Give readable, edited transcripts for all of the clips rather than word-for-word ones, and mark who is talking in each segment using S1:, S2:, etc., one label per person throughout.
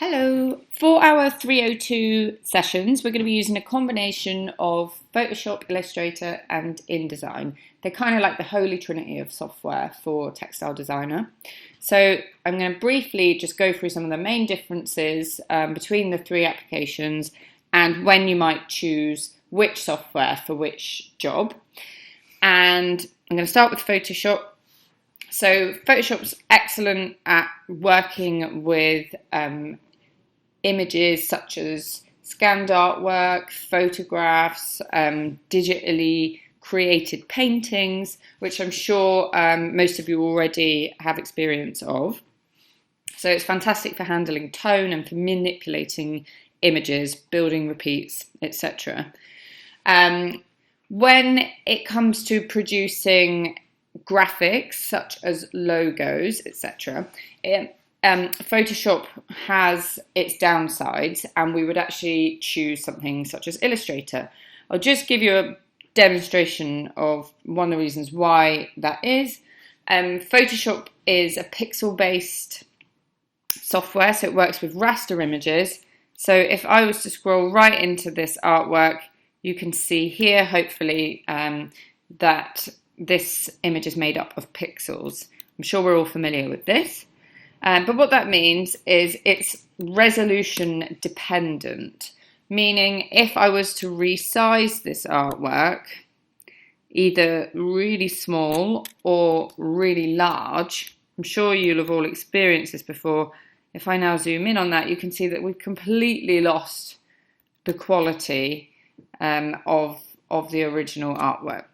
S1: Hello. For our 302 sessions, we're going to be using a combination of Photoshop, Illustrator and InDesign. They're kind of like the holy trinity of software for textile designer. So I'm going to briefly just go through some of the main differences between the three applications and when you might choose which software for which job. And I'm going to start with Photoshop. So Photoshop's excellent at working with images such as scanned artwork, photographs, digitally created paintings, which I'm sure most of you already have experience of. So it's fantastic for handling tone and for manipulating images, building repeats, etc. When it comes to producing graphics such as logos, etc., Photoshop has its downsides, and we would actually choose something such as Illustrator. I'll just give you a demonstration of one of the reasons why that is. Photoshop is a pixel-based software, so it works with raster images. So if I was to scroll right into this artwork, you can see here, hopefully, that this image is made up of pixels. I'm sure we're all familiar with this. But what that means is it's resolution dependent, meaning if I was to resize this artwork, either really small or really large, I'm sure you'll have all experienced this before. If I now zoom in on that, you can see that we've completely lost the quality of the original artwork.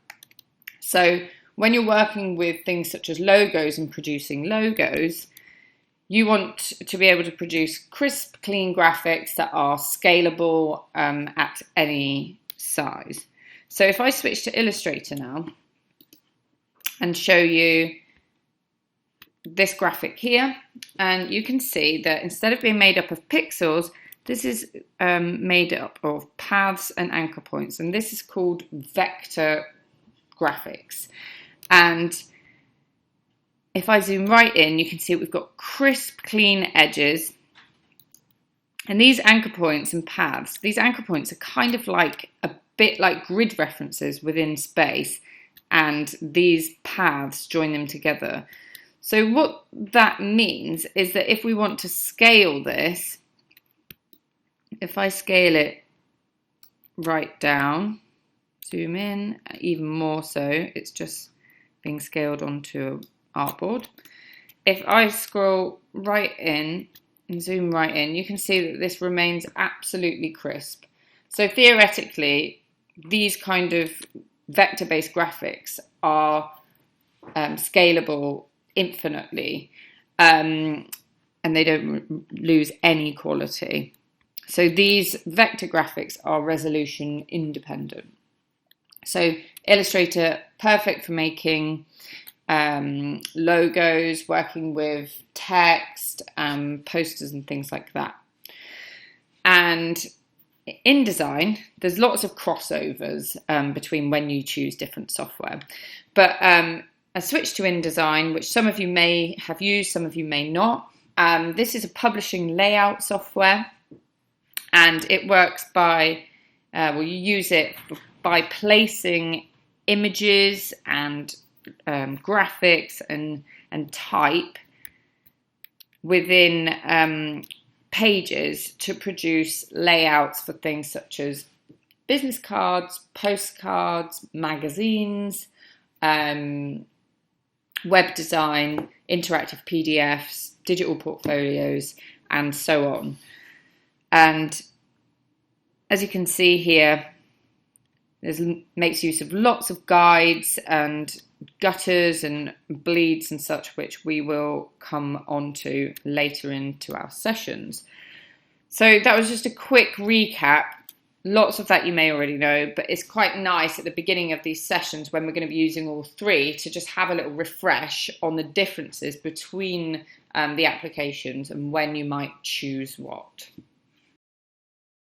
S1: So when you're working with things such as logos and producing logos, you want to be able to produce crisp, clean graphics that are scalable at any size. So if I switch to Illustrator now and show you this graphic here, and you can see that instead of being made up of pixels, this is made up of paths and anchor points, and this is called vector graphics. And if I zoom right in, you can see we've got crisp, clean edges. And these anchor points and paths, these anchor points are kind of like a bit like grid references within space, and these paths join them together. So what that means is that if we want to scale this, if I scale it right down, zoom in, even more so, it's just being scaled onto artboard. If I scroll right in and zoom right in, you can see that this remains absolutely crisp. So theoretically, these kind of vector-based graphics are scalable infinitely, and they don't lose any quality. So these vector graphics are resolution independent. So Illustrator, perfect for making logos, working with text, posters and things like that. And InDesign, there's lots of crossovers between when you choose different software. But a switch to InDesign, which some of you may have used, some of you may not. This is a publishing layout software, and it works by, you use it by placing images and graphics and type within pages to produce layouts for things such as business cards, postcards, magazines, web design, interactive PDFs, digital portfolios, and so on. And as you can see here, it makes use of lots of guides and gutters and bleeds and such, which we will come on to later into our sessions. So that was just a quick recap. Lots of that you may already know, but it's quite nice at the beginning of these sessions when we're going to be using all three to just have a little refresh on the differences between the applications and when you might choose what.